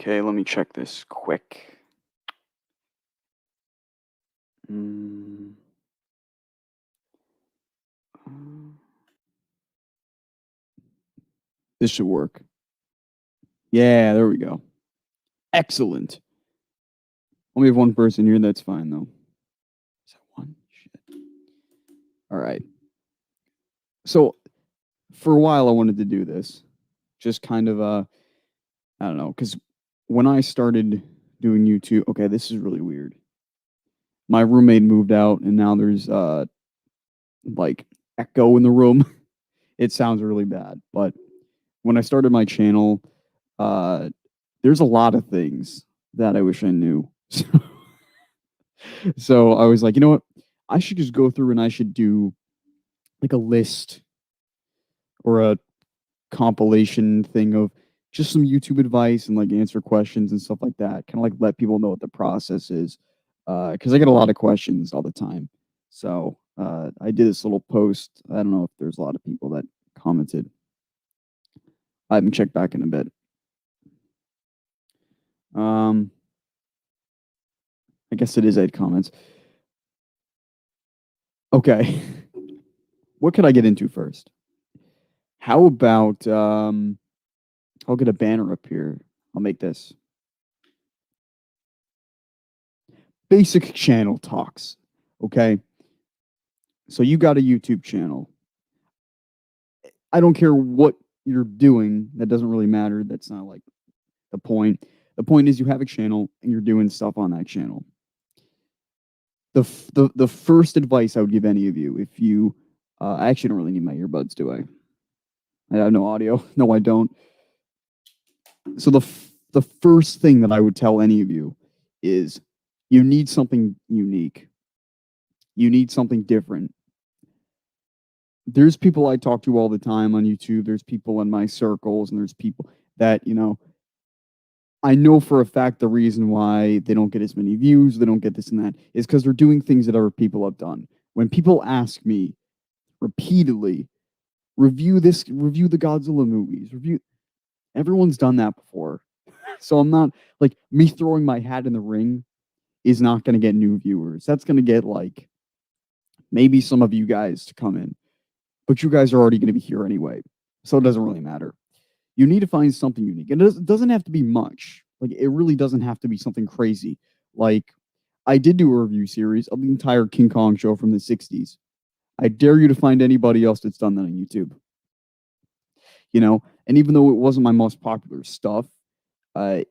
Okay, let me check this quick. Mm. This should work. Yeah, there we go. Excellent. Only have one person here. That's fine, though. Is that one? Shit. All right. So, for a while, I wanted to do this. Just kind of, I don't know, because when I started doing YouTube, okay, this is really weird. My roommate moved out, and now there's, like, echo in the room. It sounds really bad, but when I started my channel, there's a lot of things that I wish I knew. So I was like, you know what? I should just go through and I should do like a list or a compilation thing of just some YouTube advice and like answer questions and stuff like that. Kind of like let people know what the process is. Because I get a lot of questions all the time. So I did this little post. I don't know if there's a lot of people that commented. I haven't checked back in a bit. I guess it is 8 comments. Okay. What could I get into first? How about I'll get a banner up here. I'll make this. Basic channel talks. Okay. So you got a YouTube channel. I don't care what you're doing. That doesn't really matter. That's not like the point. The point is you have a channel and you're doing stuff on that channel. The first advice I would give any of you, if you, I actually don't really need my earbuds, do I? I have no audio. No, I don't. So the first thing that I would tell any of you is you need something unique. You need something different. There's people I talk to all the time on YouTube. There's people in my circles, and there's people that, you know, I know for a fact the reason why they don't get as many views, they don't get this and that, is because they're doing things that other people have done. When people ask me repeatedly, review this, review the Godzilla movies, review, everyone's done that before. So I'm not like me throwing my hat in the ring is not going to get new viewers. That's going to get like maybe some of you guys to come in, but you guys are already going to be here anyway. So it doesn't really matter. You need to find something unique. And it doesn't have to be much. Like it really doesn't have to be something crazy. Like I did do a review series of the entire King Kong show from the 60s. I dare you to find anybody else that's done that on YouTube. You know, and even though it wasn't my most popular stuff, and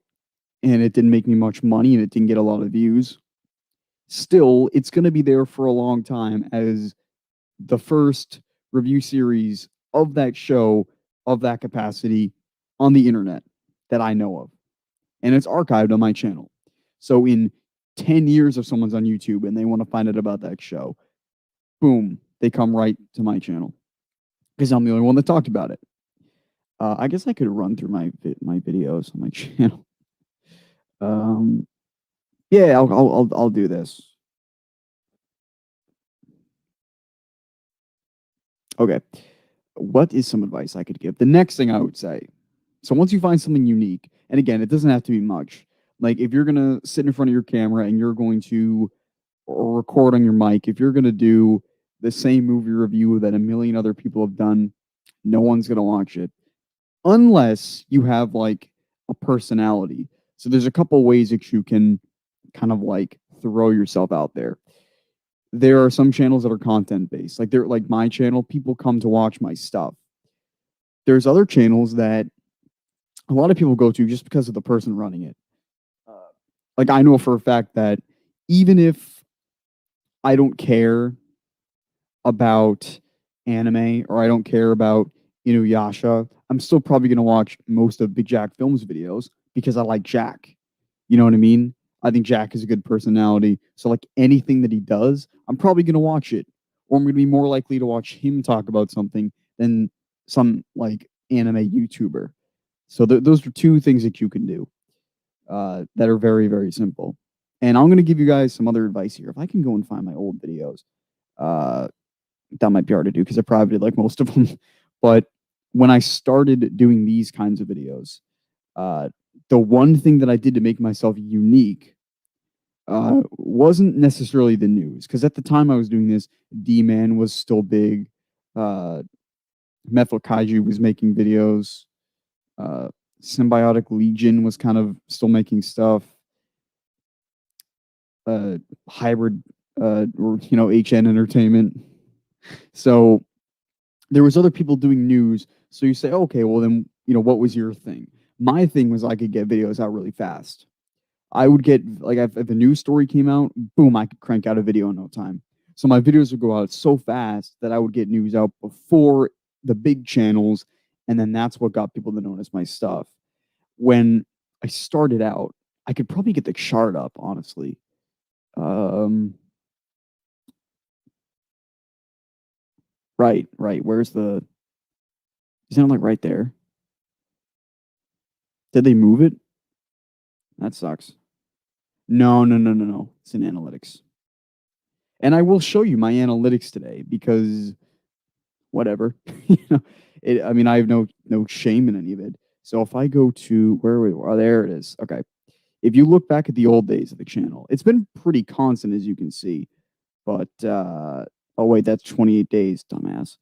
it didn't make me much money and it didn't get a lot of views, still, it's going to be there for a long time as the first review series of that show of that capacity on the internet that I know of. And it's archived on my channel. So in 10 years, if someone's on YouTube and they want to find out about that show, boom, they come right to my channel because I'm the only one that talked about it. I guess I could run through my videos on my channel. Yeah, I'll do this. Okay. What is some advice I could give? The next thing I would say. So once you find something unique, and again, it doesn't have to be much. Like if you're gonna sit in front of your camera and you're going to or record on your mic, if you're gonna do the same movie review that a million other people have done, no one's gonna watch it. Unless you have like a personality. So there's a couple ways that you can kind of like throw yourself out there. There are some channels that are content based. Like they're like my channel, people come to watch my stuff. There's other channels that a lot of people go to just because of the person running it. Like I know for a fact that even if I don't care about anime or I don't care about Inuyasha, I'm still probably going to watch most of Big Jack Films videos because I like Jack. You know what I mean? I think Jack is a good personality. So like anything that he does, I'm probably going to watch it. Or I'm going to be more likely to watch him talk about something than some like anime YouTuber. So those are two things that you can do that are very, very simple. And I'm going to give you guys some other advice here. If I can go and find my old videos, that might be hard to do because I probably did like most of them. But when I started doing these kinds of videos, Uh, the one thing that I did to make myself unique wasn't necessarily the news, because at the time I was doing this, D-Man was still big. Uh, Methyl Kaiju was making videos. Uh, Symbiotic Legion was kind of still making stuff. Hybrid, or HN Entertainment. So there was other people doing news. So you say, okay, well then, what was your thing? My thing was I could get videos out really fast. I would get, like, if a news story came out, boom, I could crank out a video in no time. So my videos would go out so fast that I would get news out before the big channels, and then that's what got people to notice my stuff. When I started out, I could probably get the chart up, honestly. Right, right. Where's the? Isn't it like right there? Did they move it? That sucks. No, no, no, no, no. It's in analytics. And I will show you my analytics today because whatever. I mean, I have no shame in any of it. So if I go to where we were, there it is. Okay. If you look back at the old days of the channel, it's been pretty constant as you can see. But oh wait, that's 28 days, dumbass.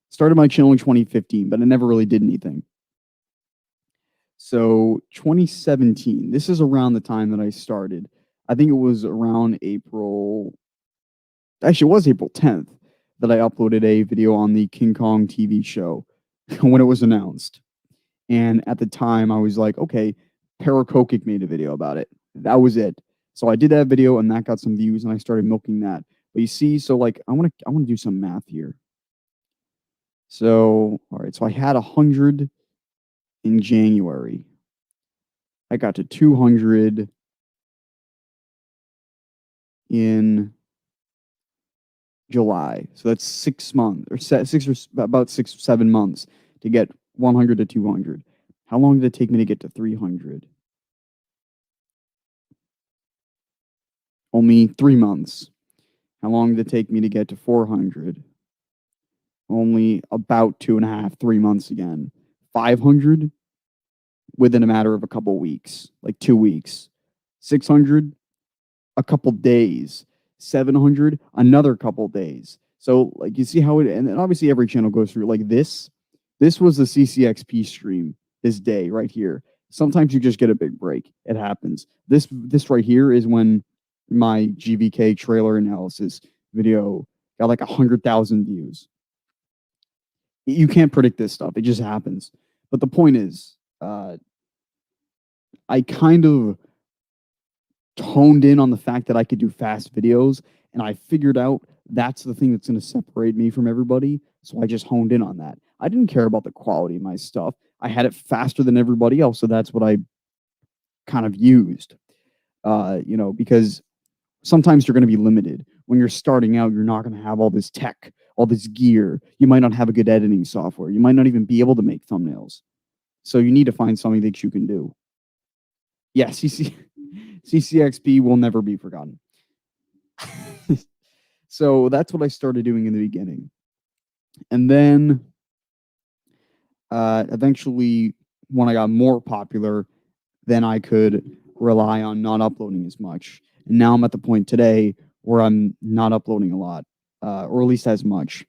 Started my channel in 2015, but I never really did anything. So 2017, this is around the time that I started. I think it was around April. Actually, it was April 10th that I uploaded a video on the King Kong TV show when it was announced. And at the time, I was like, okay, Parakokic made a video about it. That was it. So I did that video, and that got some views, and I started milking that. But you see, so like I want to do some math here. So all right, so I had 100 in January. I got to 200 in July. So that's 6 months, or about 6, 7 months to get 100 to 200. How long did it take me to get to 300? Only 3 months. How long did it take me to get to 400? Only about 2.5, 3 months again. 500 within a matter of a couple weeks, like 2 weeks. 600, a couple days. 700, another couple days. So like you see how it, and obviously every channel goes through like this. This was the CCXP stream this day right here. Sometimes you just get a big break. It happens. This right here is when my GVK trailer analysis video got like 100,000 views. You can't predict this stuff. It just happens. But the point is, I kind of honed in on the fact that I could do fast videos, and I figured out that's the thing that's going to separate me from everybody. So I just honed in on that. I didn't care about the quality of my stuff. I had it faster than everybody else, so that's what I kind of used. Because sometimes you're going to be limited. When you're starting out, you're not going to have all this tech, all this gear. You might not have a good editing software. You might not even be able to make thumbnails. So you need to find something that you can do. Yeah, CCXP will never be forgotten. So that's what I started doing in the beginning. And then eventually, when I got more popular, then I could rely on not uploading as much. And now I'm at the point today where I'm not uploading a lot, or at least as much.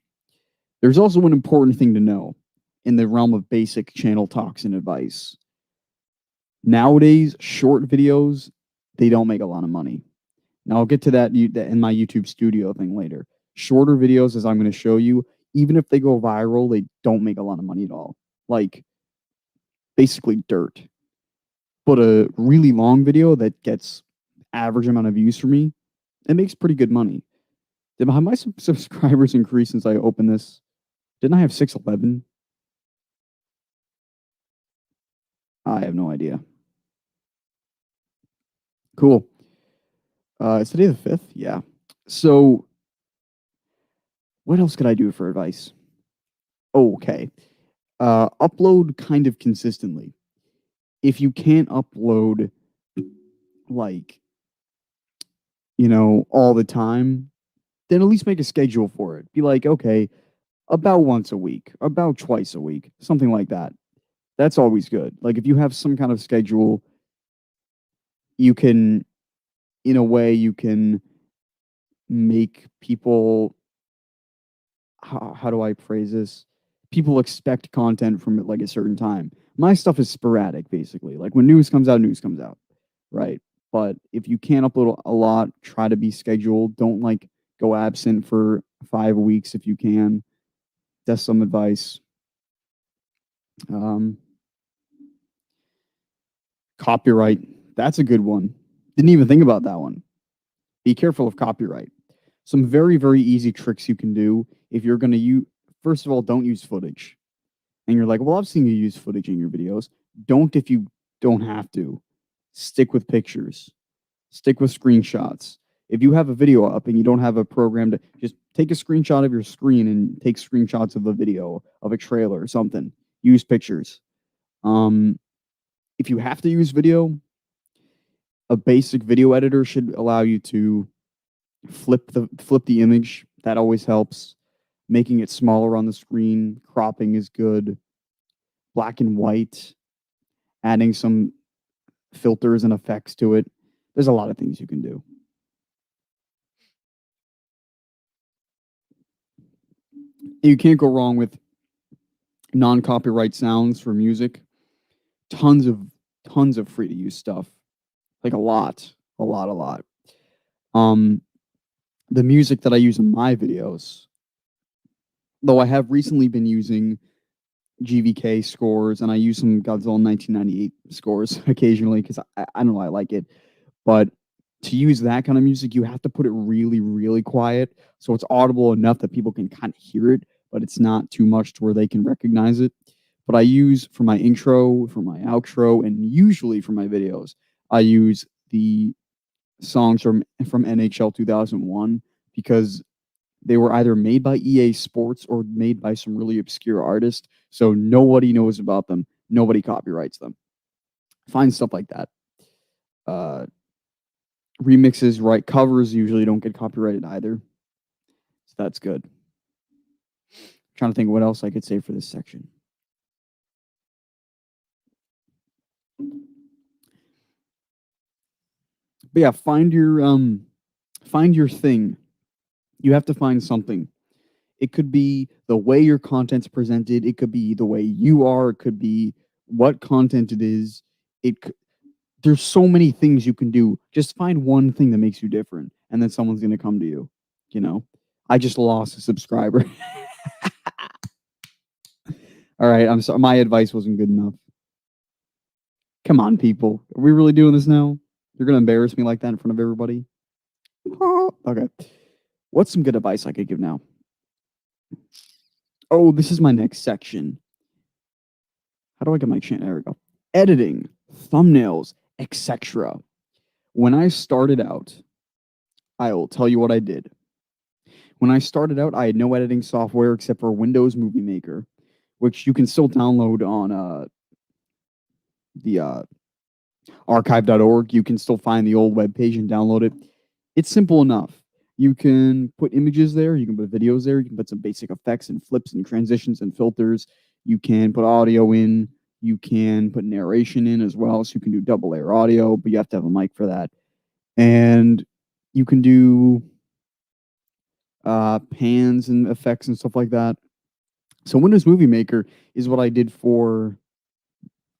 There's also an important thing to know in the realm of basic channel talks and advice. Nowadays, short videos, they don't make a lot of money. Now, I'll get to that in my YouTube studio thing later. Shorter videos, as I'm going to show you, even if they go viral, they don't make a lot of money at all. Like, basically dirt. But a really long video that gets average amount of views for me, it makes pretty good money. Did my subscribers increase since I opened this? Didn't I have 611? I have no idea. Cool. Is today the 5th? Yeah. So what else could I do for advice? Oh, okay. Upload kind of consistently. If you can't upload like, all the time, then at least make a schedule for it. Be like, okay, about once a week, about twice a week, something like that. That's always good. Like if you have some kind of schedule, you can, in a way, you can make people, how do I phrase this? People expect content from like a certain time. My stuff is sporadic, basically. Like when news comes out, right? But if you can't upload a lot, try to be scheduled. Don't like go absent for 5 weeks if you can. That's some advice. Um, Copyright. That's a good one. Didn't even think about that one. Be careful of copyright. Some very, very easy tricks you can do if you're going to use, first of all, don't use footage. And you're like, well, I've seen you use footage in your videos. Don't if you don't have to. Stick with pictures, stick with screenshots. If you have a video up and you don't have a program to just take a screenshot of your screen and take screenshots of a video of a trailer or something, use pictures. If you have to use video, a basic video editor should allow you to flip the image. That always helps. Making it smaller on the screen, cropping is good. Black and white, adding some filters and effects to it. There's a lot of things you can do. You can't go wrong with non-copyright sounds for music. Tons of free to use stuff. Like a lot. The music that I use in my videos, though I have recently been using GVK scores and I use some Godzilla 1998 scores occasionally because I don't know, I like it. But to use that kind of music, you have to put it really, really quiet so it's audible enough that people can kind of hear it, but it's not too much to where they can recognize it. But I use for my intro, for my outro, and usually for my videos, I use the songs from NHL 2001 because they were either made by EA Sports or made by some really obscure artist, so nobody knows about them, nobody copyrights them. Find stuff like that. Uh, Remixes, right? Covers usually don't get copyrighted either, so that's good. Trying to think what else I could say for this section. But yeah, find your thing. You have to find something. It could be the way your content's presented. It could be the way you are. It could be what content it is. There's so many things you can do. Just find one thing that makes you different, and then someone's gonna come to you. You know, I just lost a subscriber. All right, I'm sorry. My advice wasn't good enough. Come on, people. Are we really doing this now? You're gonna embarrass me like that in front of everybody? Okay. What's some good advice I could give now? Oh, this is my next section. How do I get my channel? There we go. Editing, thumbnails, etc. When I started out, I will tell you what I did. When I started out, I had no editing software except for Windows Movie Maker, which you can still download on the archive.org. You can still find the old web page and download it. It's simple enough. You can put images there, you can put videos there, you can put some basic effects and flips and transitions and filters. You can put audio in, you can put narration in as well, so you can do double layer audio, but you have to have a mic for that. And you can do pans and effects and stuff like that. So Windows Movie Maker is what I did for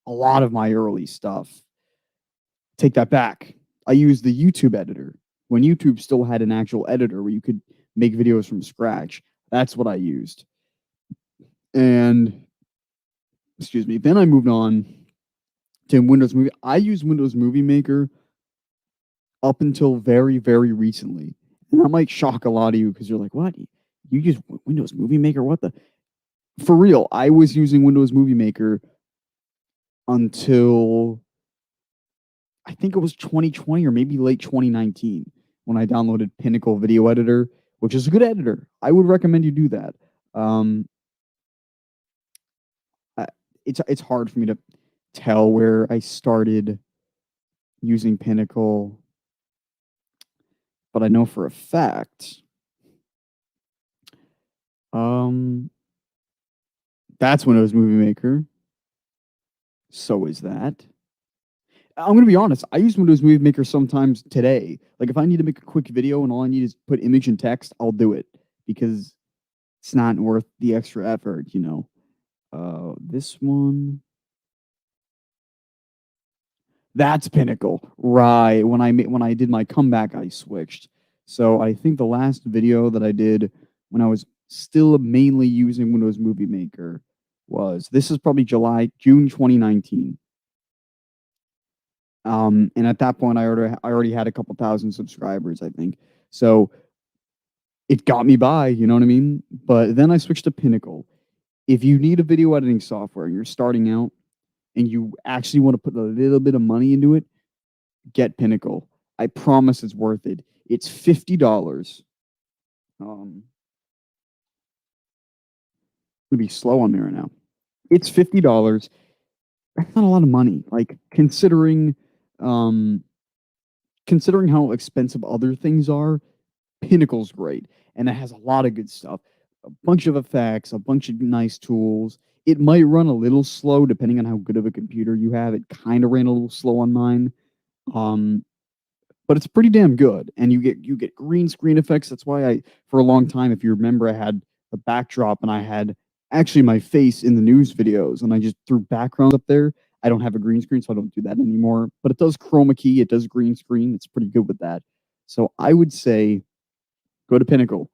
a lot of my early stuff. Take that back. I used the YouTube editor when YouTube still had an actual editor where you could make videos from scratch. That's what I used. And excuse me, then I moved on to Windows Movie. I used Windows Movie Maker up until very, very recently. And that might shock a lot of you because you're like, what? You use Windows Movie Maker? What the? For real, I was using Windows Movie Maker until I think it was 2020 or maybe late 2019 when I downloaded Pinnacle Video Editor, which is a good editor. I would recommend you do that. It's hard for me to tell where I started using Pinnacle, but I know for a fact that's Windows Movie Maker. So is that. I'm gonna be honest. I use Windows Movie Maker sometimes today. Like if I need to make a quick video and all I need is put image and text, I'll do it because it's not worth the extra effort, you know. This one. That's Pinnacle. Right. When I did my comeback, I switched. So I think the last video that I did when I was still mainly using Windows Movie Maker was this is probably June 2019. And at that point, I already had a couple thousand subscribers, I think. So it got me by, you know what I mean? But then I switched to Pinnacle. If you need a video editing software and you're starting out and you actually want to put a little bit of money into it, get Pinnacle. I promise it's worth it. It's $50. I'm gonna be slow on me right now. It's $50. That's not a lot of money. Like um, considering how expensive other things are, Pinnacle's great, and it has a lot of good stuff. A bunch of effects, a bunch of nice tools. It might run a little slow depending on how good of a computer you have. It kind of ran a little slow on mine. Um, but it's pretty damn good. And you get green screen effects. That's why I for a long time, if you remember, I had the backdrop and I had actually my face in the news videos and I just threw backgrounds up there. I don't have a green screen, so I don't do that anymore. But it does chroma key, it does green screen. It's pretty good with that. So I would say go to Pinnacle.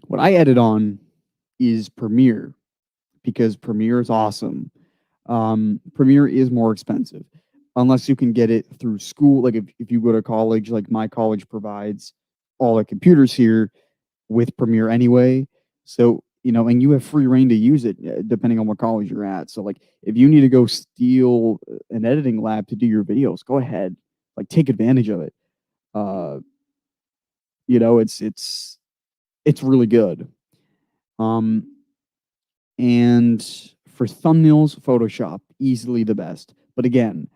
What I edit on is Premiere because Premiere is awesome. Premiere is more expensive unless you can get it through school. Like if you go to college, like my college provides all the computers here with Premiere anyway. So, you know, and you have free reign to use it depending on what college you're at. So, like, if you need to go steal an editing lab to do your videos, go ahead. Like, take advantage of it. Uh, you know, it's really good. Um, and for thumbnails, Photoshop, easily the best. But again,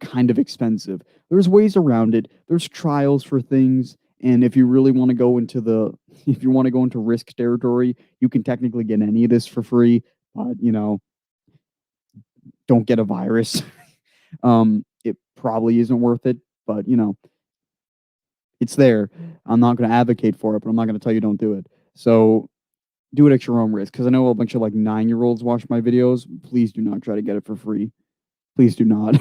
kind of expensive. There's ways around it. There's trials for things. And if you really want to go into if you want to go into risk territory, you can technically get any of this for free. You know, don't get a virus. It probably isn't worth it, but you know, it's there. I'm not going to advocate for it, but I'm not going to tell you don't do it. So do it at your own risk. Because I know a bunch of like 9-year-olds watch my videos. Please do not try to get it for free. Please do not.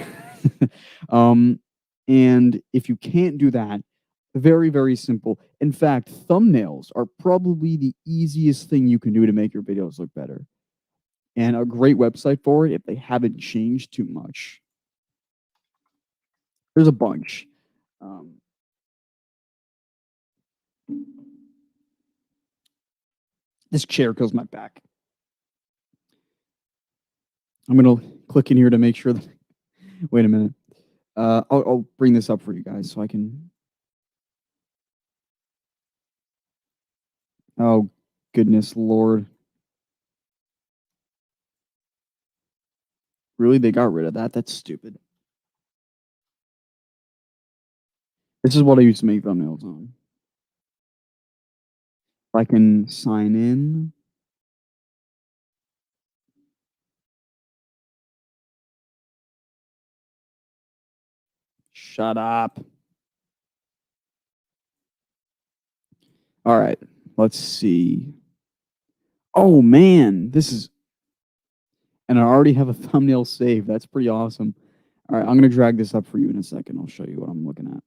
um, and if you can't do that, very, very simple. In fact, thumbnails are probably the easiest thing you can do to make your videos look better. And a great website for it if they haven't changed too much. There's a bunch. Um, this chair kills my back. I'm going to click in here to make sure that. Wait a minute. I'll bring this up for you guys so I can. Oh, goodness Lord. Really? They got rid of that? That's stupid. This is what I used to make thumbnails on. If I can sign in. Shut up. All right. Let's see. Oh, man. This is. And I already have a thumbnail saved. That's pretty awesome. All right. I'm going to drag this up for you in a second. I'll show you what I'm looking at.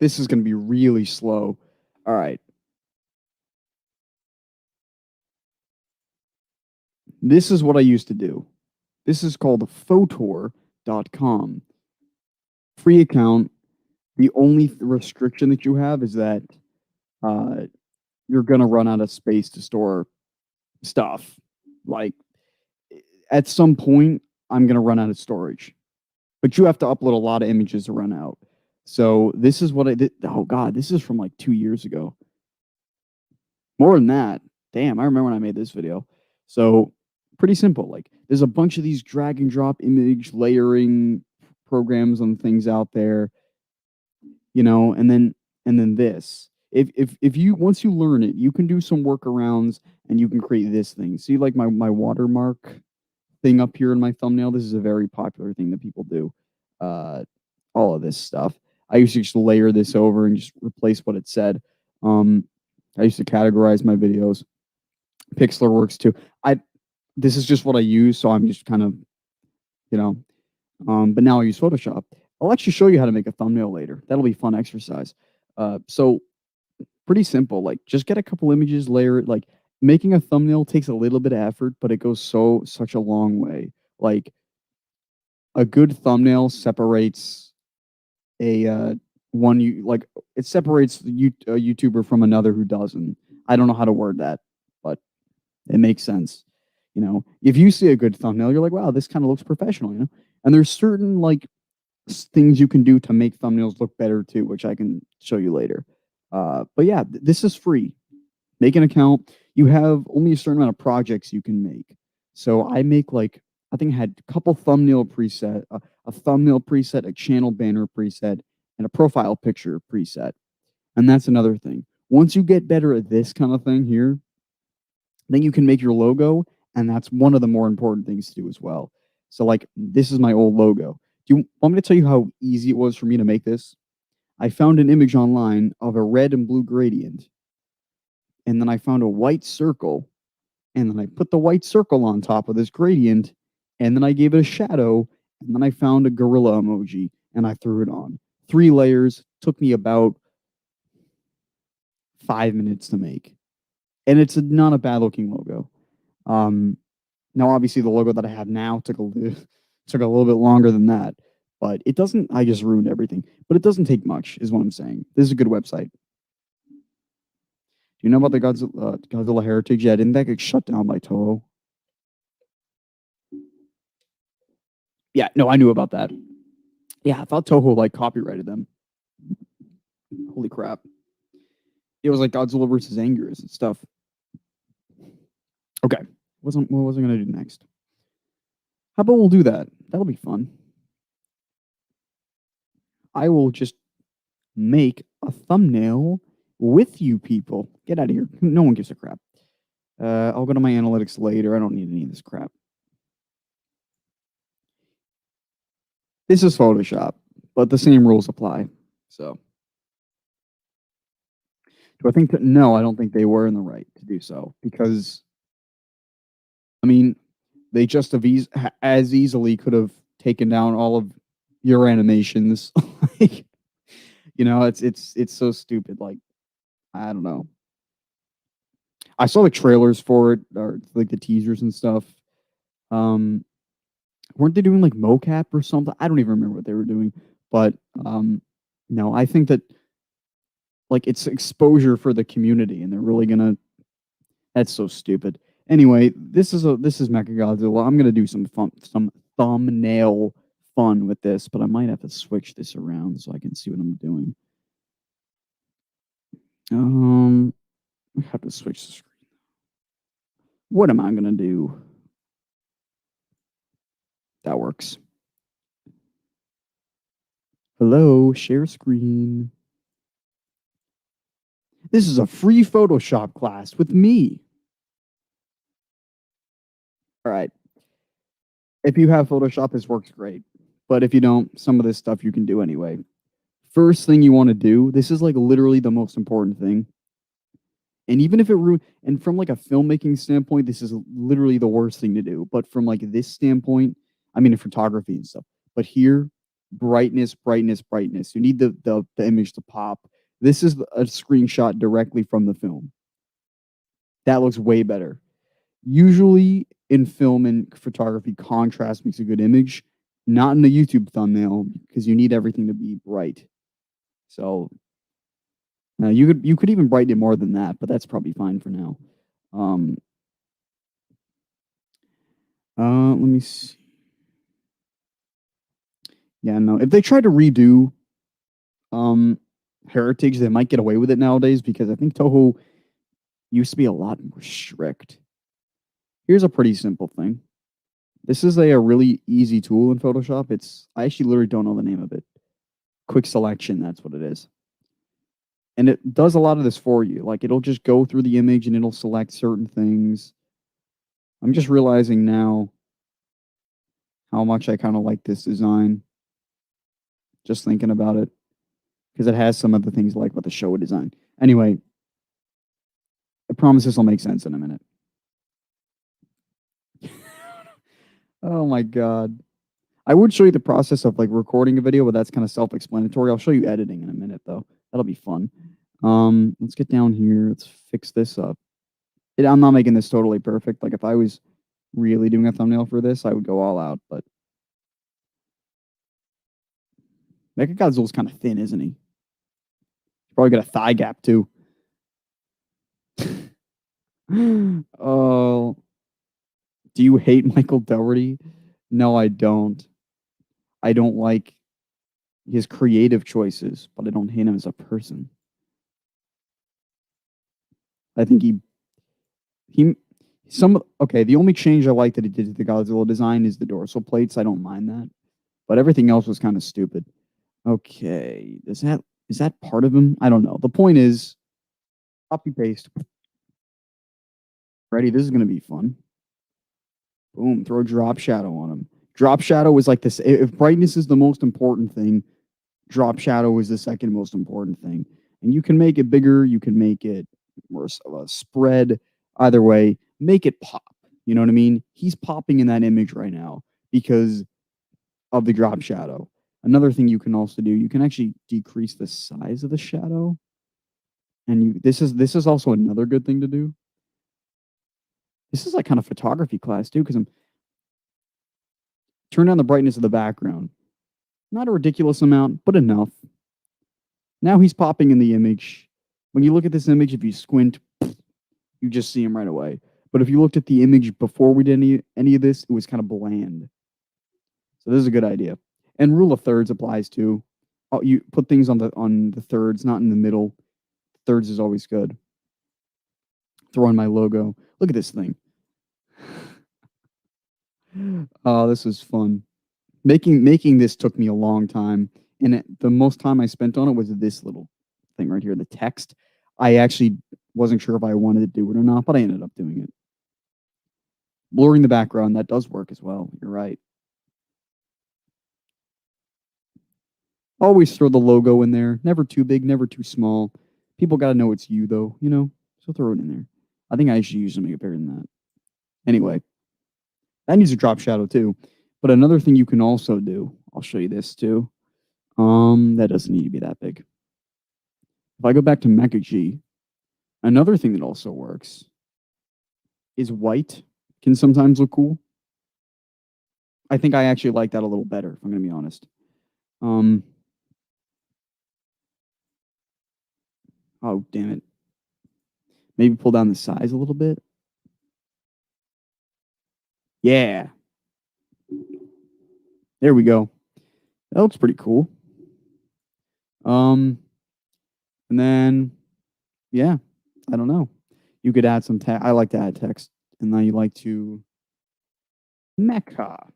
This is going to be really slow. All right. This is what I used to do. This is called photor.com. Free account. The only restriction that you have is that you're going to run out of space to store stuff. Like at some point, I'm going to run out of storage, but you have to upload a lot of images to run out. So this is what I did. Oh God, this is from like 2 years ago. More than that. Damn, I remember when I made this video. So pretty simple. Like there's a bunch of these drag and drop image layering programs and things out there, you know, and then this. If you once you learn it, you can do some workarounds and you can create this thing. See, like my watermark thing up here in my thumbnail. This is a very popular thing that people do. Uh, all of this stuff. I used to just layer this over and just replace what it said. Um, I used to categorize my videos. Pixlr works too. This is just what I use, so I'm just kind of, you know. But now I use Photoshop. I'll actually show you how to make a thumbnail later. That'll be fun exercise. So pretty simple. Like, just get a couple images, layer it. Like, making a thumbnail takes a little bit of effort, but it goes such a long way. Like, a good thumbnail separates a one you like. It separates a YouTuber from another who doesn't. I don't know how to word that, but it makes sense. You know, if you see a good thumbnail, you're like, wow, this kind of looks professional. You know, and there's certain like things you can do to make thumbnails look better too, which I can show you later. But yeah, this is free. Make an account. You have only a certain amount of projects you can make. So I make like, I think I had a couple thumbnail preset, a thumbnail preset, a channel banner preset, and a profile picture preset. And that's another thing. Once you get better at this kind of thing here, then you can make your logo, and that's one of the more important things to do as well. So like, this is my old logo. Do you want me to tell you how easy it was for me to make this? I found an image online of a red and blue gradient, and then I found a white circle, and then I put the white circle on top of this gradient, and then I gave it a shadow, and then I found a gorilla emoji, and I threw it on. 3 layers, took me about 5 minutes to make. And it's not a bad looking logo. Now, obviously, the logo that I have now took a little bit longer than that, but it doesn't. I just ruined everything. But it doesn't take much, is what I'm saying. This is a good website. Do you know about the Godzilla Heritage? Yeah, didn't that get shut down by Toho? Yeah, no, I knew about that. Yeah, I thought Toho like copyrighted them. Holy crap! It was like Godzilla versus Angus and stuff. Okay, what was I gonna do next? How about we'll do that? That'll be fun. I will just make a thumbnail with you people. Get out of here. No one gives a crap. I'll go to my analytics later. I don't need any of this crap. This is Photoshop, but the same rules apply. So, do I think that? No, I don't think they were in the right to do so because, I mean, they just as easily could have taken down all of your animations. Like, you know, it's so stupid. Like, I don't know. I saw the trailers for it, or like the teasers and stuff. Um, weren't they doing like mocap or something? I don't even remember what they were doing. But no, I think that like it's exposure for the community, and they're really gonna. That's so stupid. Anyway, this is Mechagodzilla. I'm gonna do some thumbnail fun with this, but I might have to switch this around so I can see what I'm doing. I have to switch the screen. What am I gonna do? That works. Hello, share screen. This is a free Photoshop class with me. All right. If you have Photoshop, this works great. But if you don't, some of this stuff you can do anyway. First thing you want to do, this is like literally the most important thing. And even if and from like a filmmaking standpoint, this is literally the worst thing to do. But from like this standpoint, I mean, in photography and stuff. But here, brightness, brightness, brightness. You need the image to pop. This is a screenshot directly from the film. That looks way better. Usually in film and photography, contrast makes a good image. Not in a YouTube thumbnail because you need everything to be bright. So you could even brighten it more than that, but that's probably fine for now. Let me see. Yeah, no. If they try to redo Heritage, they might get away with it nowadays because I think Toho used to be a lot more strict. Here's a pretty simple thing. This is a really easy tool in Photoshop. I actually literally don't know the name of it. Quick selection, that's what it is. And it does a lot of this for you. Like, it'll just go through the image and it'll select certain things. I'm just realizing now how much I kind of like this design. Just thinking about it. Because it has some of the things like with the show design. Anyway, I promise this will make sense in a minute. Oh my god. I would show you the process of like recording a video, but that's kind of self-explanatory. I'll show you editing in a minute though. That'll be fun. Let's get down here. Let's fix this up. I'm not making this totally perfect. Like if I was really doing a thumbnail for this, I would go all out, but Mechagodzill's kind of thin, isn't he? Probably got a thigh gap too. Oh, do you hate Michael Dougherty? No, I don't. I don't like his creative choices, but I don't hate him as a person. I think okay, the only change I like that he did to the Godzilla design is the dorsal plates. I don't mind that. But everything else was kind of stupid. Okay, is that part of him? I don't know. The point is, copy paste. Ready? This is gonna be fun. Boom, throw drop shadow on him. Drop shadow is like this. If brightness is the most important thing, drop shadow is the second most important thing. And you can make it bigger, you can make it more of a spread. Either way, make it pop. You know what I mean? He's popping in that image right now because of the drop shadow. Another thing you can also do, you can actually decrease the size of the shadow. And this is also another good thing to do. This is like kind of photography class too, because I'm turn down the brightness of the background. Not a ridiculous amount, but enough. Now he's popping in the image. When you look at this image, if you squint, you just see him right away. But if you looked at the image before we did any of this, it was kind of bland. So this is a good idea. And rule of thirds applies too. Oh, you put things on the thirds, not in the middle. Thirds is always good. Throw in my logo. Look at this thing. Oh, this was fun. Making this took me a long time, and the most time I spent on it was this little thing right here, the text. I actually wasn't sure if I wanted to do it or not, but I ended up doing it. Blurring the background, that does work as well. You're right. Always throw the logo in there. Never too big, never too small. People got to know it's you, though, you know? So throw it in there. I think I should use something bigger than that. Anyway, that needs a drop shadow, too. But another thing you can also do, I'll show you this, too. That doesn't need to be that big. If I go back to Mecha G, another thing that also works is white can sometimes look cool. I think I actually like that a little better, if I'm going to be honest. Oh, damn it. Maybe pull down the size a little bit. Yeah. There we go. That looks pretty cool. And then, yeah, I don't know. You could add some text. I like to add text. And then you like to mecha.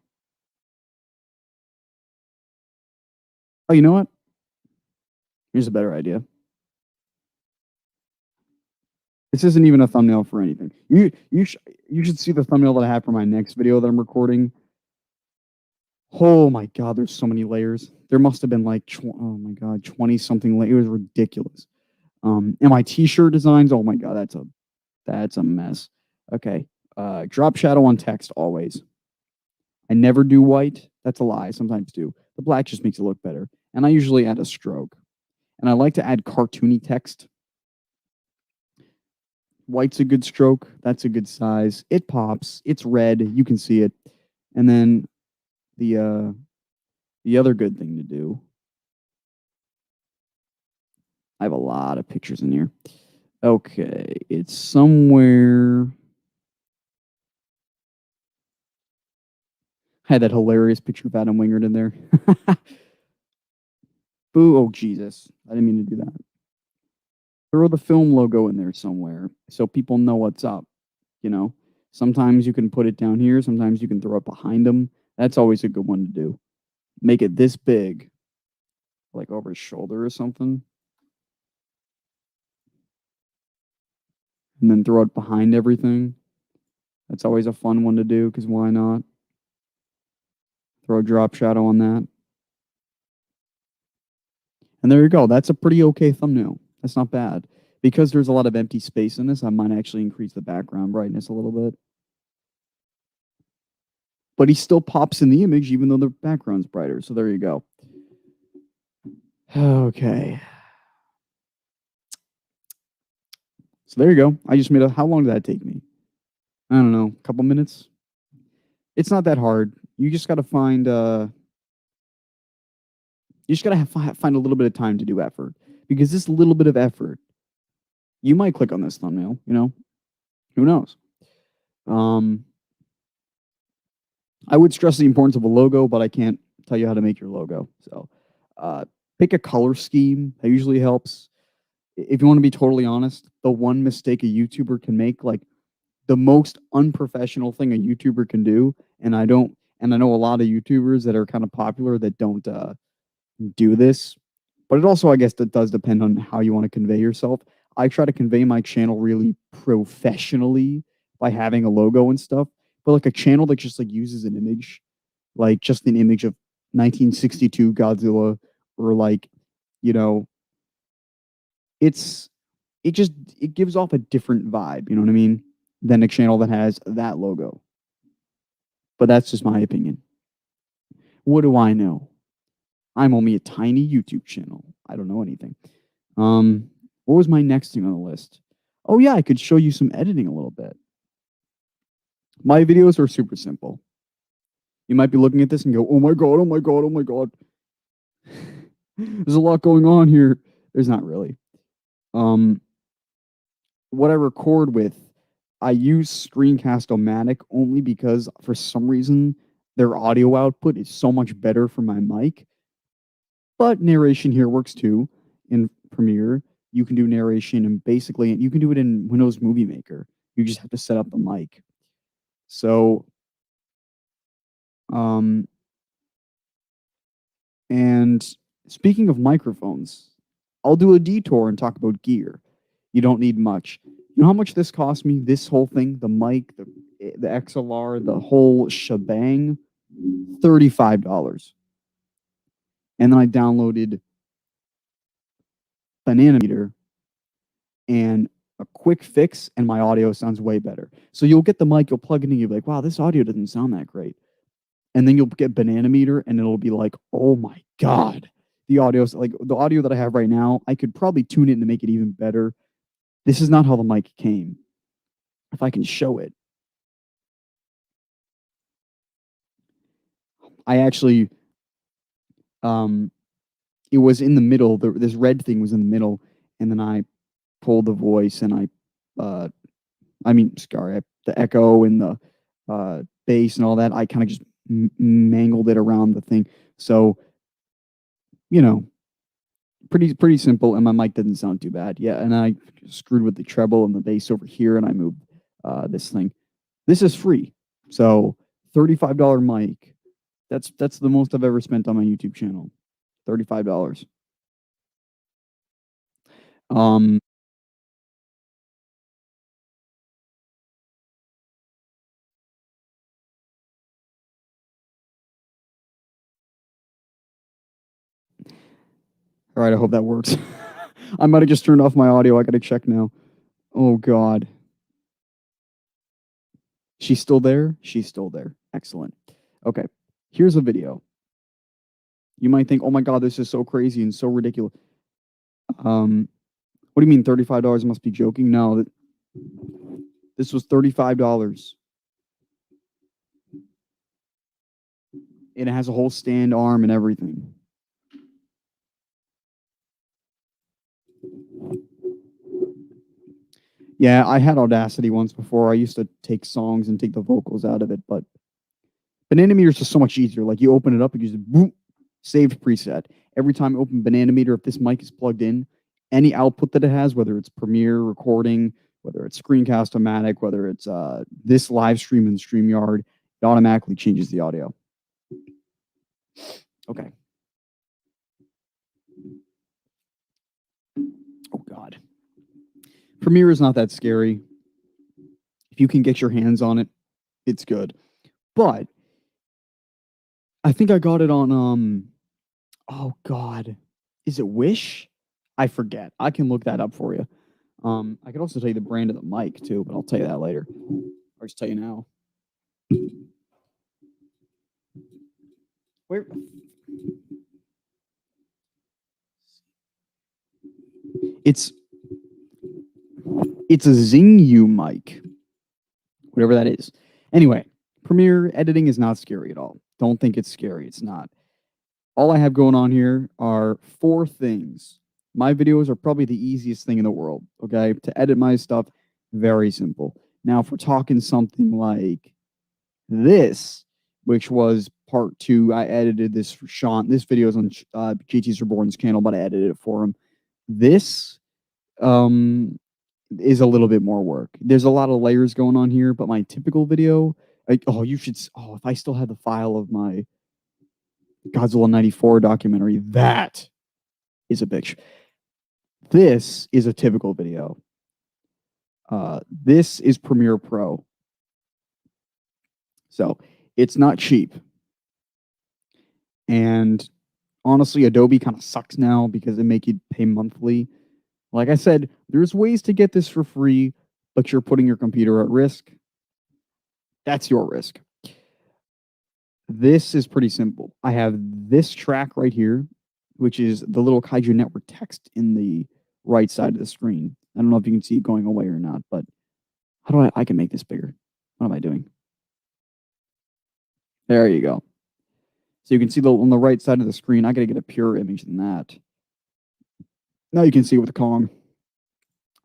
Oh, you know what? Here's a better idea. This isn't even a thumbnail for anything. You should see the thumbnail that I have for my next video that I'm recording. Oh my god, there's so many layers. There must have been like oh my god, 20 something layers. It was ridiculous. And my t-shirt designs, oh my god, that's a mess. Okay. Drop shadow on text always. I never do white. That's a lie. Sometimes do. The black just makes it look better. And I usually add a stroke. And I like to add cartoony text. White's a good stroke. That's a good size. It pops. It's red. You can see it. And then the other good thing to do. I have a lot of pictures in here. Okay, it's somewhere. I had that hilarious picture of Adam Wingard in there. Boo! Oh Jesus, I didn't mean to do that. Throw the film logo in there somewhere so people know what's up. You know, sometimes you can put it down here. Sometimes you can throw it behind them. That's always a good one to do. Make it this big, like over his shoulder or something. and then throw it behind everything. That's always a fun one to do, because why not? Throw a drop shadow on that. And there you go. That's a pretty okay thumbnail. That's not bad. Because there's a lot of empty space in this, I might actually increase the background brightness a little bit. But he still pops in the image even though the background's brighter. So there you go. Okay. So there you go. I just made a... How long did that take me? I don't know. A couple minutes? It's not that hard. You just got to find... You just got to find a little bit of time to do effort. Because this little bit of effort, you might click on this thumbnail, you know? Who knows? I would stress the importance of a logo, but I can't tell you how to make your logo. So pick a color scheme. That usually helps. If you want to be totally honest, the one mistake a YouTuber can make, like the most unprofessional thing a YouTuber can do, and I know a lot of YouTubers that are kind of popular that don't do this, but it also, I guess, that does depend on how you want to convey yourself. I try to convey my channel really professionally by having a logo and stuff, but like a channel that just like uses an image, like just an image of 1962 Godzilla, or like, you know, it just, it gives off a different vibe, you know what I mean, than a channel that has that logo. But that's just my opinion. What do I know? I'm only a tiny YouTube channel. I don't know anything. What was my next thing on the list? Oh yeah, I could show you some editing a little bit. My videos are super simple. You might be looking at this and go, oh my God, oh my God, oh my God. There's a lot going on here. There's not really. What I record with, I use Screencast-O-Matic only because for some reason their audio output is so much better for my mic. But narration here works too. In Premiere, you can do narration, and basically you can do it in Windows Movie Maker. You just have to set up the mic. So, and speaking of microphones, I'll do a detour and talk about gear. You don't need much. You know how much this cost me? This whole thing, the mic, the XLR, the whole shebang, $35. And then I downloaded Banana Meter and a quick fix, and my audio sounds way better. So you'll get the mic, you'll plug it in, you'll be like, wow, this audio doesn't sound that great. And then you'll get Banana Meter, and it'll be like, oh my God. The audio's like the audio that I have right now, I could probably tune it to make it even better. This is not how the mic came. If I can show it. I actually, it was in the middle. This red thing was in the middle, and then I pulled the voice, and the echo and the bass and all that. I kind of just mangled it around the thing. So, you know, pretty simple, and my mic didn't sound too bad. Yeah, and I screwed with the treble and the bass over here, and I moved this thing. This is free, so $35 mic. That's the most I've ever spent on my YouTube channel. $35. All right, I hope that works. I might have just turned off my audio. I gotta check now. Oh God. She's still there? She's still there. Excellent. Okay, here's a video. You might think, oh my God, this is so crazy and so ridiculous. What do you mean $35? Must be joking? No, this was $35. And it has a whole stand arm and everything. Yeah, I had Audacity once before. I used to take songs and take the vocals out of it, but Banana Meter is just so much easier. Like you open it up, you just boom, saved preset. Every time I open Banana Meter, if this mic is plugged in, any output that it has, whether it's Premiere recording, whether it's Screencast-O-Matic, whether it's this live stream in StreamYard, it automatically changes the audio. Okay. Oh God. Premiere is not that scary. If you can get your hands on it, it's good. But I think I got it on oh god. Is it Wish? I forget. I can look that up for you. I could also tell you the brand of the mic too, but I'll tell you that later. Or just tell you now. Where it's a Zingu mic. Whatever that is. Anyway, Premiere editing is not scary at all. Don't think it's scary. It's not. All I have going on here are 4 things. My videos are probably the easiest thing in the world, okay? To edit my stuff, very simple. Now, if we're talking something like this, which was part 2, I edited this for Sean. This video is on JT's Reborn's channel, but I edited it for him. This is a little bit more work. There's a lot of layers going on here, but my typical video, like, if I still had the file of my Godzilla 94 documentary, that is a bitch. This is a typical video. This is Premiere Pro. So it's not cheap. And honestly, Adobe kind of sucks now because they make you pay monthly. Like I said, there's ways to get this for free, but you're putting your computer at risk. That's your risk. This is pretty simple. I have this track right here, which is the little Kaiju Network text in the right side of the screen. I don't know if you can see it going away or not, but how do I can make this bigger? What am I doing? There you go. So you can see on the right side of the screen, I got to get a pure image than that. Now you can see it with the Kong.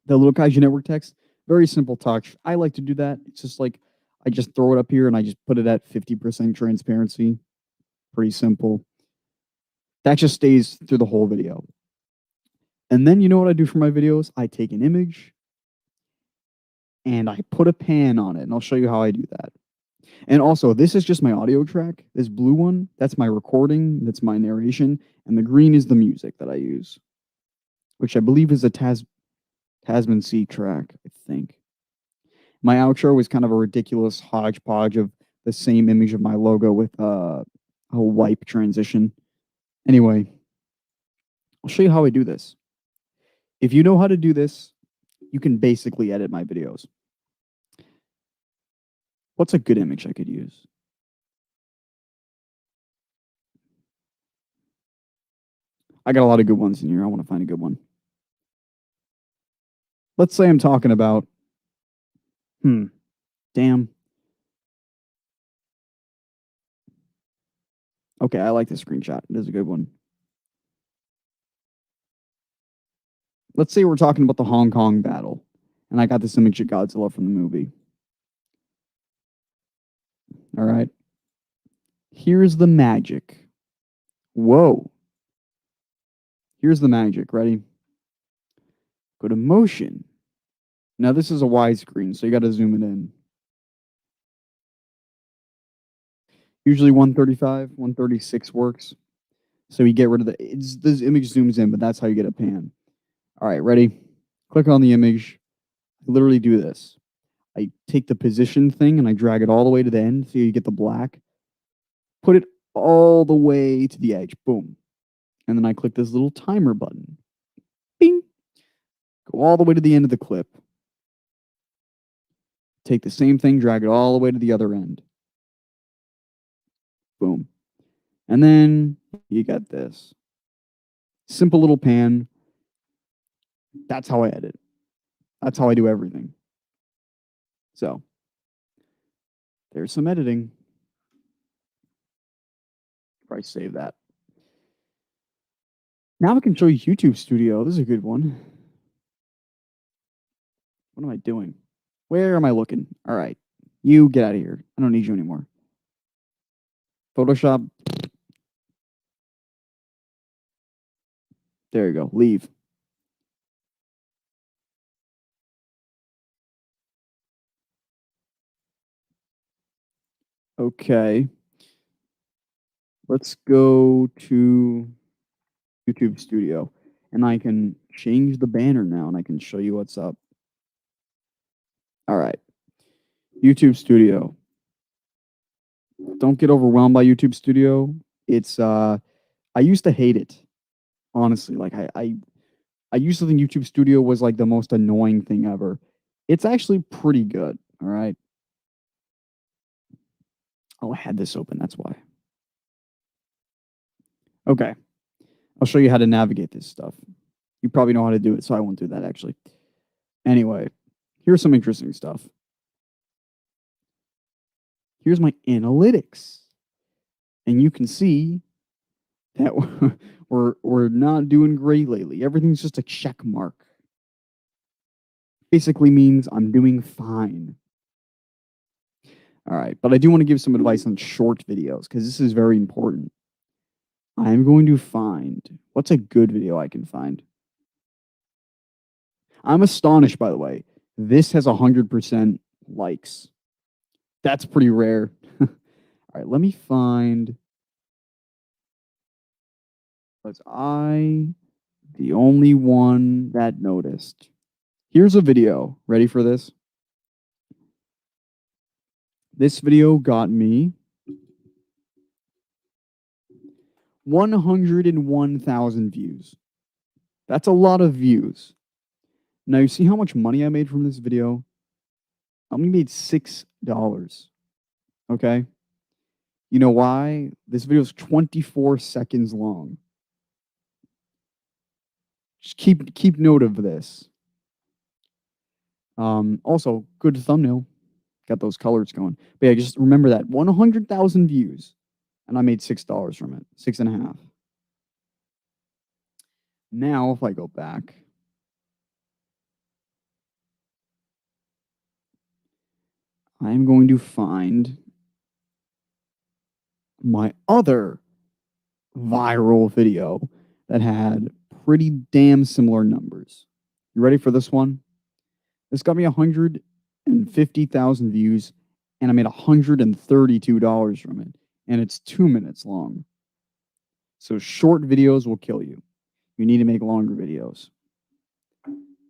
The little Kaiju Network text, very simple touch. I like to do that. It's just like, I just throw it up here and I just put it at 50% transparency. Pretty simple. That just stays through the whole video. And then you know what I do for my videos? I take an image and I put a pan on it, and I'll show you how I do that. And also, this is just my audio track. This blue one, that's my recording, that's my narration, and the green is the music that I use, which I believe is a Tasman Sea track, I think. My outro is kind of a ridiculous hodgepodge of the same image of my logo with a wipe transition. Anyway, I'll show you how I do this. If you know how to do this, you can basically edit my videos. What's a good image I could use? I got a lot of good ones in here. I want to find a good one. Let's say I'm talking about, damn. Okay, I like this screenshot. It is a good one. Let's say we're talking about the Hong Kong battle, and I got this image of Godzilla from the movie. All right. Here's the magic. Whoa. Here's the magic. Ready? Go to motion. Now, this is a widescreen, so you got to zoom it in. Usually 135, 136 works. So you get rid of this image zooms in, but that's how you get a pan. All right, ready? Click on the image. I literally do this. I take the position thing and I drag it all the way to the end so you get the black. Put it all the way to the edge. Boom. And then I click this little timer button. Bing. Go all the way to the end of the clip. Take the same thing, drag it all the way to the other end. Boom. And then you got this. Simple little pan. That's how I edit. That's how I do everything. So, there's some editing. Probably save that. Now I can show you YouTube Studio. This is a good one. What am I doing? Where am I looking? All right. You get out of here. I don't need you anymore. Photoshop. There you go. Leave. Okay. Let's go to YouTube Studio. And I can change the banner now and I can show you what's up. All right. YouTube Studio. Don't get overwhelmed by YouTube Studio. It's I used to hate it, honestly. Like I used to think YouTube Studio was like the most annoying thing ever. It's actually pretty good. All right. Oh, I had this open. That's why. Okay. I'll show you how to navigate this stuff. You probably know how to do it, so I won't do that actually. Anyway, here's some interesting stuff. Here's my analytics. And you can see that we're not doing great lately. Everything's just a check mark. Basically means I'm doing fine. All right, but I do want to give some advice on short videos because this is very important. I'm going to find what's a good video I can find. I'm astonished, by the way. This has 100% likes. That's pretty rare. All right, let me find. Was I the only one that noticed? Here's a video. Ready for this? This video got me 101,000 views. That's a lot of views. Now, you see how much money I made from this video? I only made $6. Okay? You know why? This video is 24 seconds long. Just keep note of this. Also, good thumbnail. Got those colors going. But yeah, just remember that 100,000 views, and I made $6 from it, 6.5. Now, if I go back, I'm going to find my other viral video that had pretty damn similar numbers. You ready for this one? This got me 150,000 views, and I made $132 from it, and it's 2 minutes long. So short videos will kill you. You need to make longer videos.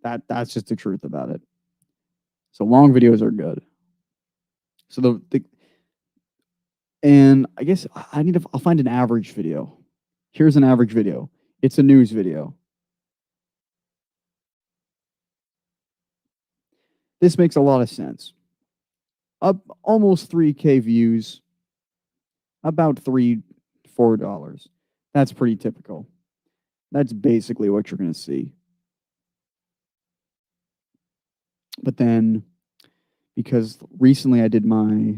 That's just the truth about it. So long videos are good. So and I guess I'll find an average video. Here's an average video. It's a news video. This makes a lot of sense. Up almost 3K views, about $4. That's pretty typical. That's basically what you're going to see. But then, because recently I did my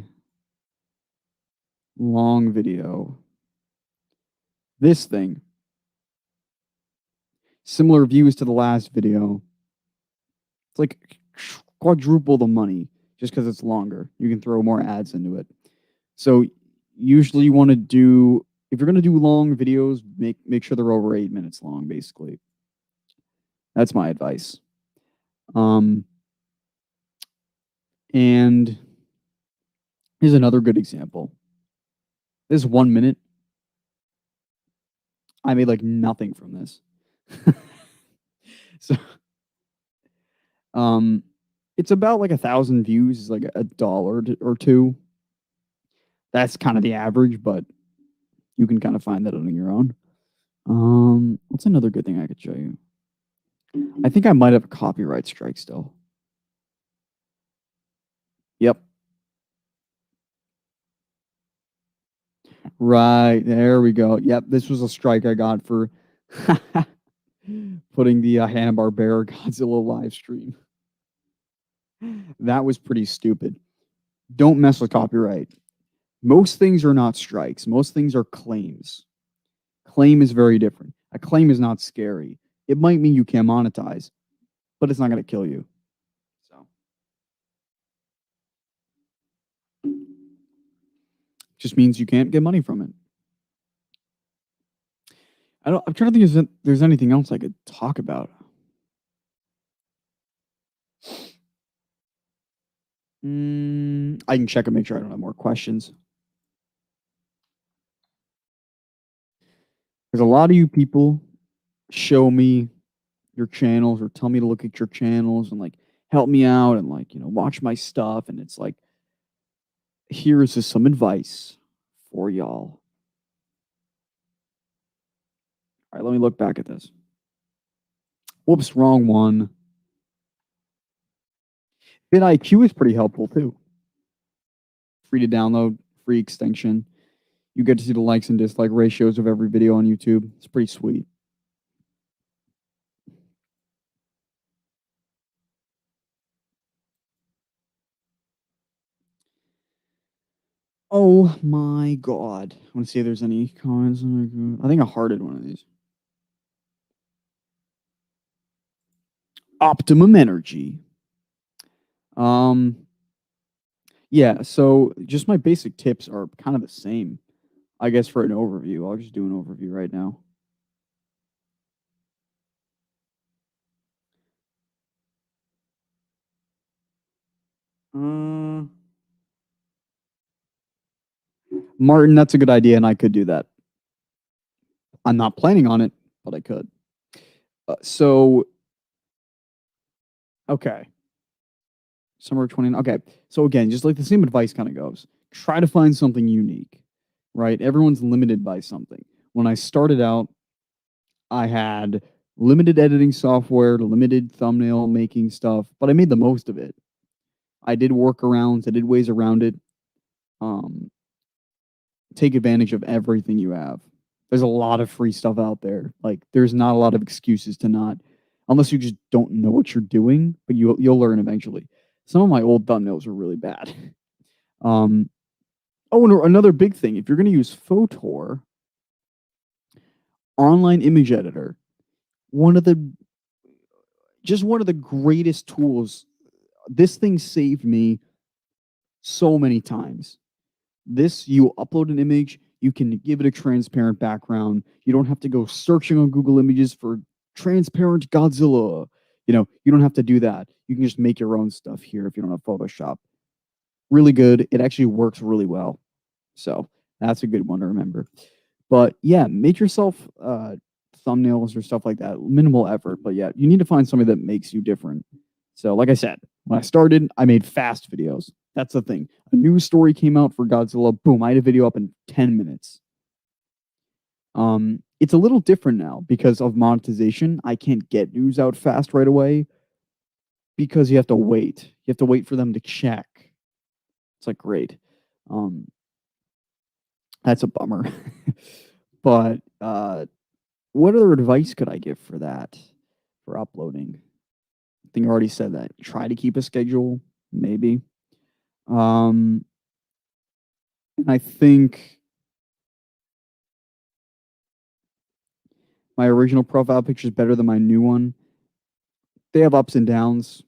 long video, this thing, similar views to the last video, it's like quadruple the money just because it's longer. You can throw more ads into it. So usually you want to do, if you're going to do long videos, make sure they're over 8 minutes long, basically. That's my advice. And here's another good example. This 1 minute. I made like nothing from this. So it's about like 1,000 views, is like $1 or $2. That's kind of the average, but you can kind of find that on your own. What's another good thing I could show you? I think I might have a copyright strike still. Yep. Right, there we go. Yep, this was a strike I got for putting the Hanna-Barbera Godzilla live stream. That was pretty stupid. Don't mess with copyright. Most things are not strikes. Most things are claims. Claim is very different. A claim is not scary. It might mean you can't monetize, but it's not going to kill you. So, just means you can't get money from it. I'm trying to think if there's anything else I could talk about. I can check and make sure I don't have more questions. Because a lot of you people show me your channels or tell me to look at your channels and like help me out and like, watch my stuff. And it's like, Here's some advice for y'all. All right, let me look back at this. Whoops, wrong one. vidIQ is pretty helpful too. Free to download, free extension. You get to see the likes and dislike ratios of every video on YouTube. It's pretty sweet. Oh my god. I want to see if there's any comments. I think I hearted one of these. Optimum energy. Yeah, so just my basic tips are kind of the same. I guess for an overview. I'll just do an overview right now. Martin, that's a good idea, and I could do that. I'm not planning on it, but I could. Okay. Summer 20. Okay. So again, just like the same advice kind of goes. Try to find something unique, right? Everyone's limited by something. When I started out, I had limited editing software, limited thumbnail making stuff, but I made the most of it. I did workarounds, I did ways around it. Take advantage of everything you have. There's a lot of free stuff out there. Like there's not a lot of excuses to not, unless you just don't know what you're doing, but you'll learn eventually. Some of my old thumbnails were really bad. And another big thing, if you're going to use Photor, online image editor, one of the greatest tools. This thing saved me so many times. You upload an image, you can give it a transparent background. You don't have to go searching on Google Images for transparent Godzilla. You don't have to do that. You can just make your own stuff here if you don't have Photoshop. Really good. It actually works really well. So that's a good one to remember. But yeah, make yourself thumbnails or stuff like that. Minimal effort, but yeah, you need to find something that makes you different. So like I said, when I started, I made fast videos. That's the thing. A news story came out for Godzilla. Boom, I had a video up in 10 minutes. It's a little different now because of monetization. I can't get news out fast right away because you have to wait. You have to wait for them to check. It's like, great. That's a bummer. But what other advice could I give for that, for uploading? I think I already said that. Try to keep a schedule, maybe. And I think my original profile picture is better than my new one. They have ups and downs.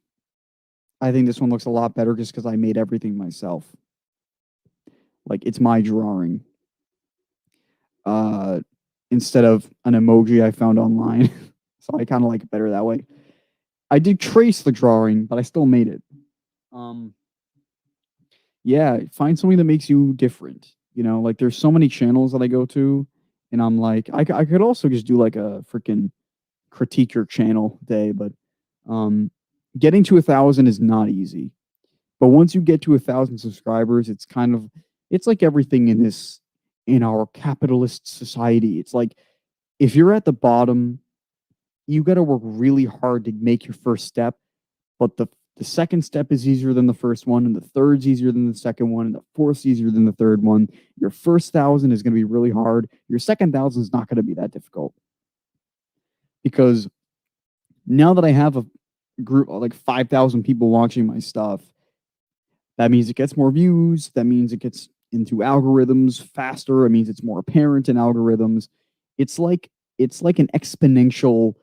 I think this one looks a lot better just because I made everything myself. Like, it's my drawing. Instead of an emoji I found online. So I kind of like it better that way. I did trace the drawing, but I still made it. Yeah, find something that makes you different. Like there's so many channels that I go to, and I'm like, I could also just do like a freaking critique your channel day, but getting to 1,000 is not easy. But once you get to 1,000 subscribers, it's like everything in our capitalist society. It's like if you're at the bottom, you got to work really hard to make your first step, but the second step is easier than the first one, and the third's easier than the second one, and the fourth's easier than the third one. Your first 1,000 is going to be really hard. Your second 1,000 is not going to be that difficult. Because now that I have a group of like 5,000 people watching my stuff, that means it gets more views. That means it gets into algorithms faster. It means it's more apparent in algorithms. It's like an exponential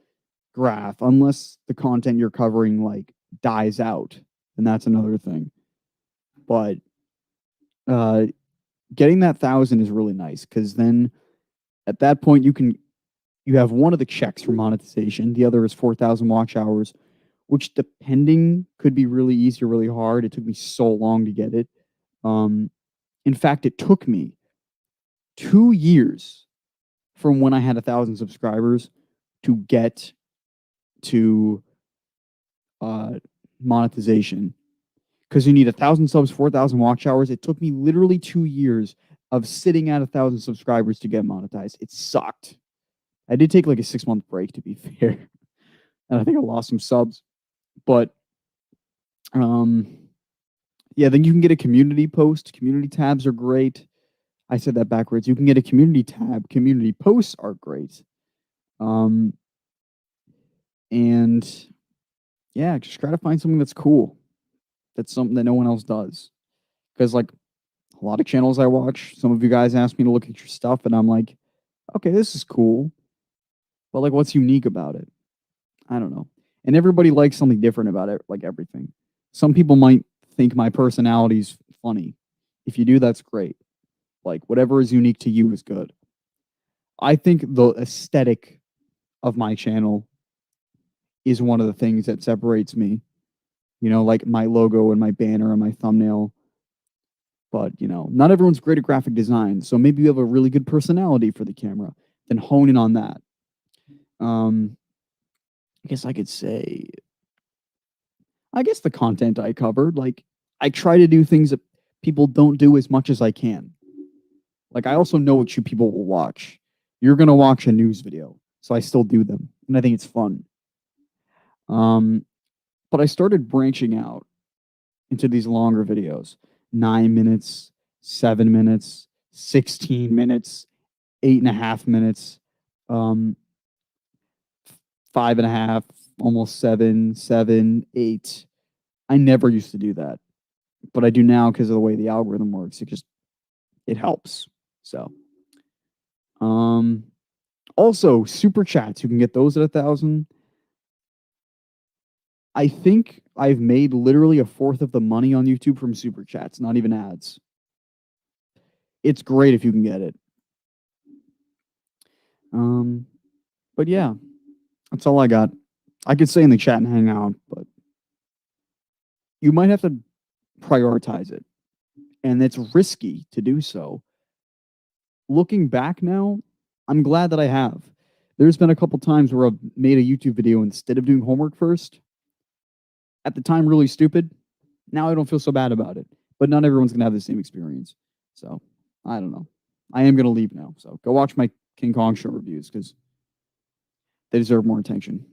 graph, unless the content you're covering like dies out, and that's another thing. But getting that 1,000 is really nice because then at that point you have one of the checks for monetization. The other is 4,000 watch hours, which depending could be really easy or really hard. It took me so long to get it. In fact, it took me 2 years from when I had 1,000 subscribers to get to monetization, because you need 1,000 subs, 4,000 watch hours. It took me literally 2 years of sitting at 1,000 subscribers to get monetized. It sucked. I did take like a 6-month break, to be fair, and I think I lost some subs. But yeah, then you can get a community post. Community tabs are great. I said that backwards. You can get a community tab. Community posts are great. And yeah, just try to find something that's cool. That's something that no one else does. Because like a lot of channels I watch, some of you guys ask me to look at your stuff, and I'm like, okay, this is cool. But like, what's unique about it? I don't know. And everybody likes something different about it, like everything. Some people might think my personality's funny. If you do, that's great. Like, whatever is unique to you is good. I think the aesthetic of my channel is one of the things that separates me. You know, like my logo and my banner and my thumbnail. But, you know, not everyone's great at graphic design. So maybe you have a really good personality for the camera. Then hone in on that. I guess I could say, I guess the content I covered, like I try to do things that people don't do as much as I can. Like I also know what you people will watch. You're gonna watch a news video, so I still do them, and I think it's fun. But I started branching out into these longer videos, 9 minutes, 7 minutes, 16 minutes, 8.5 minutes, 5.5, almost 7, 7, 8. I never used to do that, but I do now because of the way the algorithm works. It helps. So, also super chats. You can get those at 1,000. I think I've made literally 1/4 of the money on YouTube from super chats, not even ads. It's great if you can get it. But yeah, that's all I got. I could say in the chat and hang out, but you might have to prioritize it, and it's risky to do so. Looking back now, I'm glad that I have. There's been a couple times where I've made a YouTube video instead of doing homework first. At the time, really stupid. Now I don't feel so bad about it. But not everyone's going to have the same experience. So, I don't know. I am going to leave now. So, go watch my King Kong show reviews because they deserve more attention.